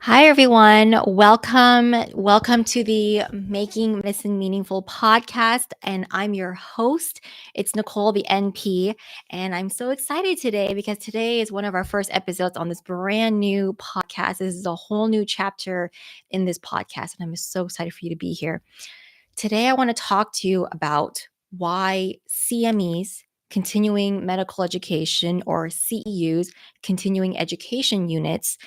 Hi, everyone. Welcome to the Making Medicine Meaningful podcast. And I'm your host. It's Nicole, the NP. And I'm so excited today because today is one of our first episodes on this brand new podcast. This is a whole new chapter in this podcast. And I'm so excited for you to be here. Today, I want to talk to you about why CMEs, continuing medical education, or CEUs, continuing education units,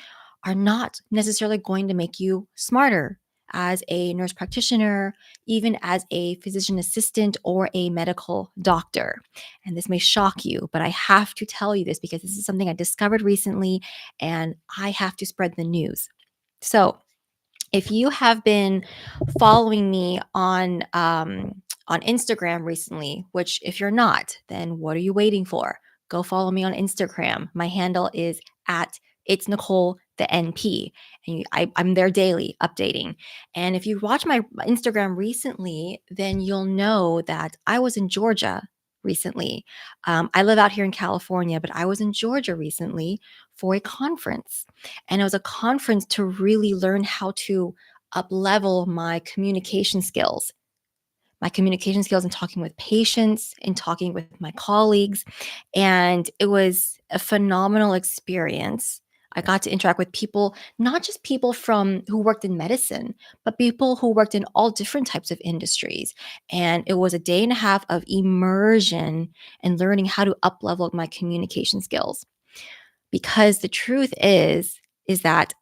are not necessarily going to make you smarter as a nurse practitioner, even as a physician assistant or a medical doctor. And this may shock you, but I have to tell you this because this is something I discovered recently and I have to spread the news. So, if you have been following me on Instagram recently, which if you're not, then what are you waiting for? Go follow me on Instagram. My handle is at it's Nicole the NP, and I'm there daily updating. And if you watch my Instagram recently, then you'll know that I was in Georgia recently. I live out here in California, but I was in Georgia recently for a conference. And it was a conference to really learn how to up level my communication skills in talking with patients, in talking with my colleagues. And it was a phenomenal experience. I got to interact with people, not just people from who worked in medicine, but people who worked in all different types of industries. And it was a day and a half of immersion and learning how to up level my communication skills. Because the truth is that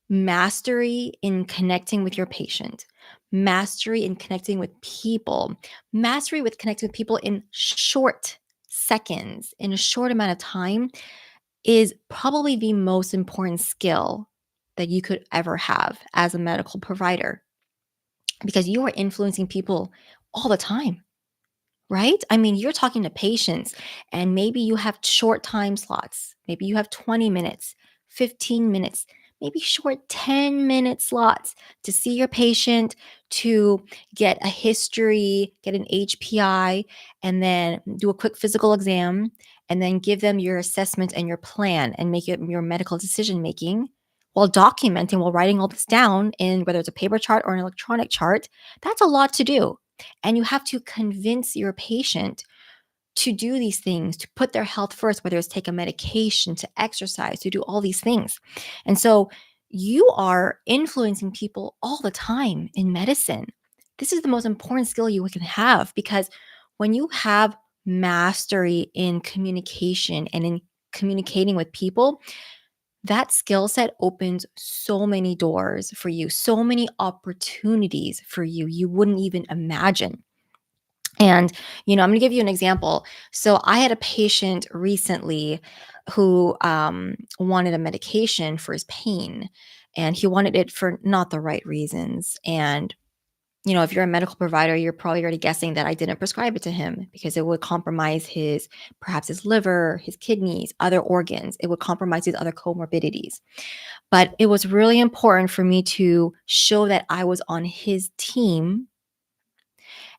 mastery in connecting with your patient, mastery in connecting with people, mastery with connecting with people in short seconds, in a short amount of time, is probably the most important skill that you could ever have as a medical provider because you are influencing people all the time. Right? I mean, you're talking to patients and maybe you have short time slots. Maybe you have 20 minutes, 15 minutes, maybe short 10-minute slots to see your patient, to get a history, get an HPI, and then do a quick physical exam, and then give them your assessment and your plan and make it your medical decision making while documenting, while writing all this down in whether it's a paper chart or an electronic chart. That's a lot to do. And you have to convince your patient to do these things, to put their health first, whether it's take a medication, to exercise, to do all these things. And so you are influencing people all the time in medicine. This is the most important skill you can have because when you have mastery in communication and in communicating with people, that skill set opens so many doors for you, so many opportunities for you, you wouldn't even imagine. And, I'm going to give you an example. So I had a patient recently who wanted a medication for his pain, and he wanted it for not the right reasons. And, if you're a medical provider, you're probably already guessing that I didn't prescribe it to him because it would compromise perhaps his liver, his kidneys, other organs. It would compromise his other comorbidities. But it was really important for me to show that I was on his team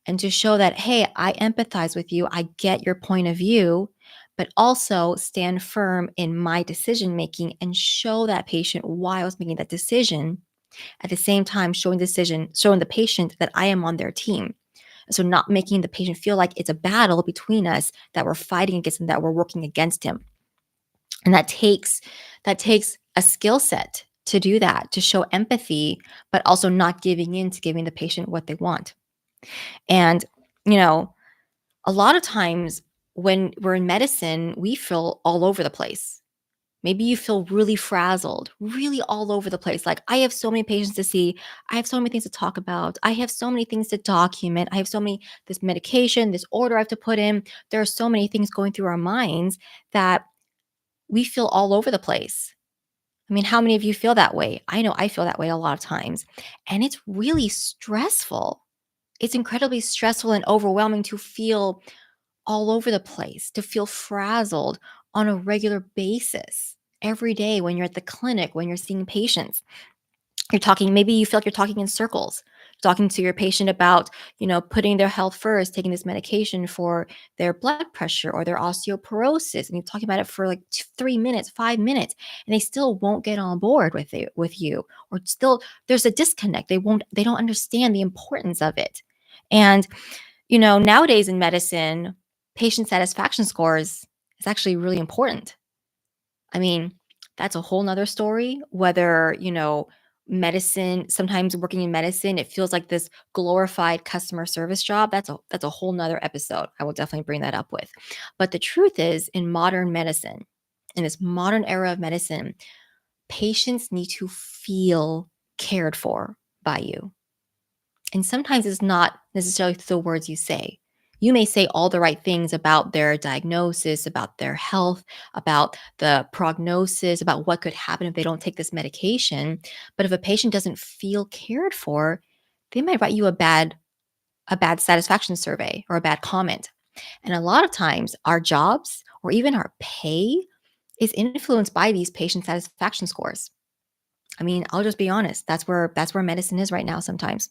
and to show that, hey, I empathize with you, I get your point of view, but also stand firm in my decision making and show that patient why I was making that decision. At the same time, showing the patient that I am on their team. So not making the patient feel like it's a battle between us, that we're fighting against him, that we're working against him. And that takes a skill set to do that, to show empathy, but also not giving in to giving the patient what they want. And, you know, a lot of times when we're in medicine, we feel all over the place. Maybe you feel really frazzled, really all over the place. Like, I have so many patients to see. I have so many things to talk about. I have so many things to document. I have this medication, this order I have to put in. There are so many things going through our minds that we feel all over the place. I mean, how many of you feel that way? I know I feel that way a lot of times. And it's really stressful. It's incredibly stressful and overwhelming to feel all over the place, to feel frazzled on a regular basis every day when you're at the clinic, when you're seeing patients. Maybe you feel like you're talking in circles. talking to your patient about, putting their health first, taking this medication for their blood pressure or their osteoporosis, and you're talking about it for like 3 minutes, 5 minutes, and they still won't get on board with you, or still there's a disconnect. They don't understand the importance of it. And nowadays in medicine, patient satisfaction scores is actually really important. I mean, that's a whole nother story. Whether, medicine, sometimes working in medicine, it feels like this glorified customer service job. That's a whole nother episode. I will definitely bring that up with. But the truth is, in modern medicine, in this modern era of medicine, patients need to feel cared for by you. And sometimes it's not necessarily the words you say. You may say all the right things about their diagnosis, about their health, about the prognosis, about what could happen if they don't take this medication. But if a patient doesn't feel cared for, they might write you a bad satisfaction survey or a bad comment. And a lot of times our jobs or even our pay is influenced by these patient satisfaction scores. I mean, I'll just be honest. That's where medicine is right now sometimes.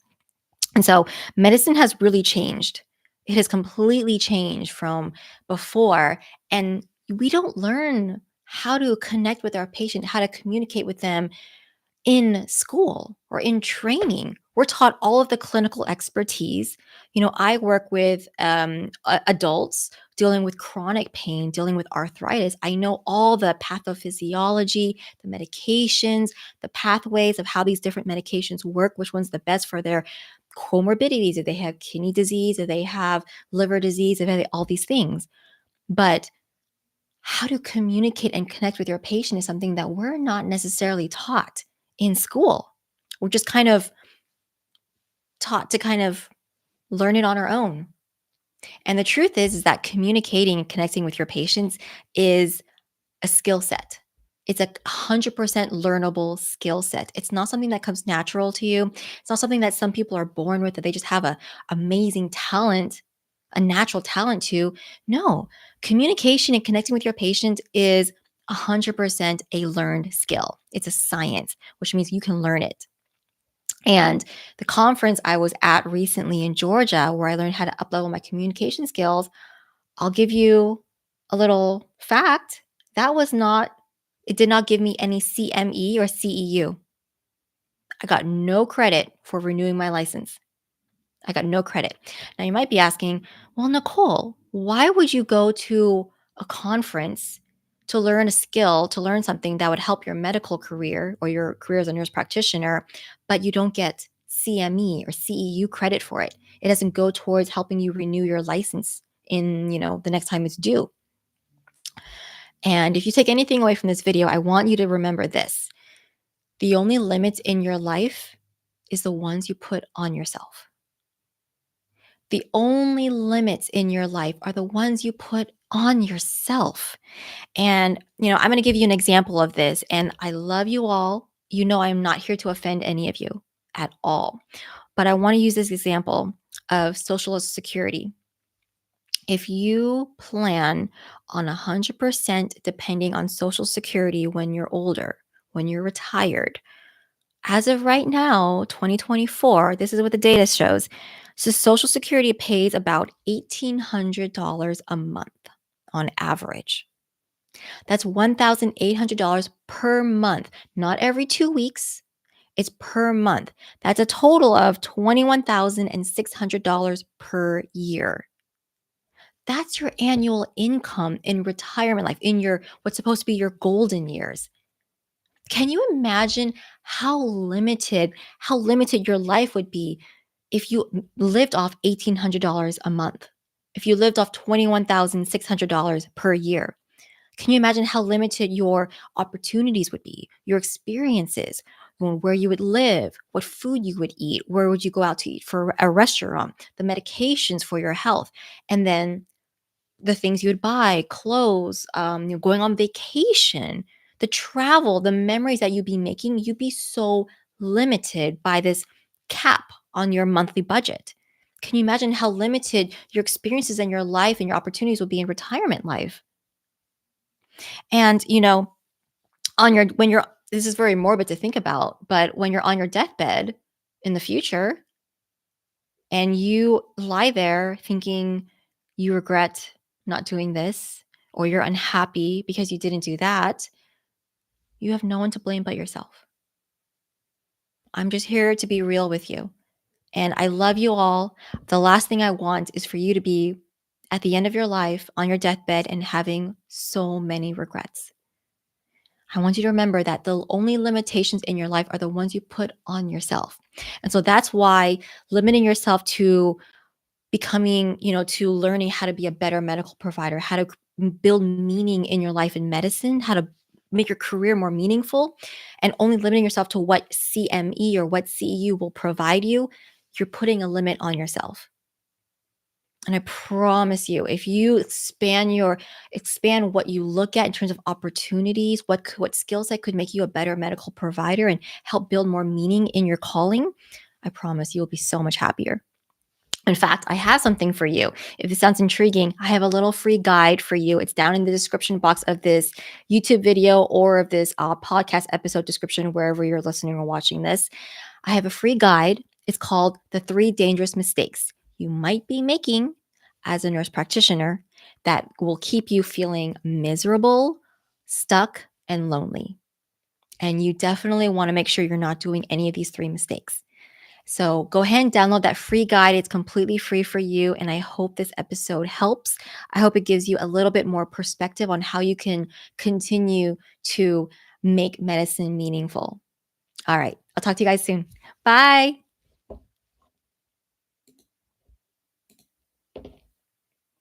And so medicine has really changed. It has completely changed from before. And we don't learn how to connect with our patient, how to communicate with them in school or in training. We're taught all of the clinical expertise. I work with adults dealing with chronic pain, dealing with arthritis. I know all the pathophysiology, the medications, the pathways of how these different medications work, which one's the best for their comorbidities, if they have kidney disease, if they have liver disease, if they have all these things. But how to communicate and connect with your patient is something that we're not necessarily taught in school. We're just kind of taught to kind of learn it on our own. And the truth is that communicating and connecting with your patients is a skill set. It's a 100% learnable skill set. It's not something that comes natural to you. It's not something that some people are born with, that they just have a amazing talent, a natural talent to. No, communication and connecting with your patient is 100% a learned skill. It's a science, which means you can learn it. And the conference I was at recently in Georgia, where I learned how to uplevel my communication skills, I'll give you a little fact. It did not give me any CME or CEU. I got no credit for renewing my license. I got no credit. Now you might be asking, well, Nicole, why would you go to a conference to learn a skill, to learn something that would help your medical career or your career as a nurse practitioner, but you don't get CME or CEU credit for it? It doesn't go towards helping you renew your license in, the next time it's due. And if you take anything away from this video, I want you to remember this. The only limits in your life is the ones you put on yourself. The only limits in your life are the ones you put on yourself. And, I'm going to give you an example of this. And I love you all. I'm not here to offend any of you at all. But I want to use this example of Social Security. If you plan on 100% depending on Social Security when you're older, when you're retired, as of right now, 2024, this is what the data shows. So Social Security pays about $1,800 a month on average. That's $1,800 per month, not every 2 weeks. It's per month. That's a total of $21,600 per year. That's your annual income in retirement life, in your what's supposed to be your golden years. Can you imagine how limited your life would be if you lived off $1,800 a month? If you lived off $21,600 per year? Can you imagine how limited your opportunities would be, your experiences, where you would live, what food you would eat, where would you go out to eat for a restaurant, the medications for your health, and then the things you would buy, clothes, going on vacation, the travel, the memories that you'd be making, you'd be so limited by this cap on your monthly budget. Can you imagine how limited your experiences in your life and your opportunities will be in retirement life? And, this is very morbid to think about, but when you're on your deathbed in the future, and you lie there thinking you regret not doing this or you're unhappy because you didn't do that, you have no one to blame but yourself. I'm just here to be real with you. And I love you all. The last thing I want is for you to be at the end of your life on your deathbed and having so many regrets. I want you to remember that the only limitations in your life are the ones you put on yourself. And so that's why limiting yourself to becoming, to learning how to be a better medical provider, how to build meaning in your life in medicine, how to make your career more meaningful, and only limiting yourself to what CME or what CEU will provide you, you're putting a limit on yourself. And I promise you, if you expand what you look at in terms of opportunities, what skill set could make you a better medical provider and help build more meaning in your calling, I promise you'll be so much happier. In fact, I have something for you. If this sounds intriguing, I have a little free guide for you. It's down in the description box of this YouTube video or of this podcast episode description, wherever you're listening or watching this. I have a free guide. It's called The 3 Dangerous Mistakes You Might Be Making as a Nurse Practitioner that will keep you feeling miserable, stuck, and lonely. And you definitely want to make sure you're not doing any of these 3 mistakes. So go ahead and download that free guide. It's completely free for you. And I hope this episode helps. I hope it gives you a little bit more perspective on how you can continue to make medicine meaningful. All right. I'll talk to you guys soon. Bye.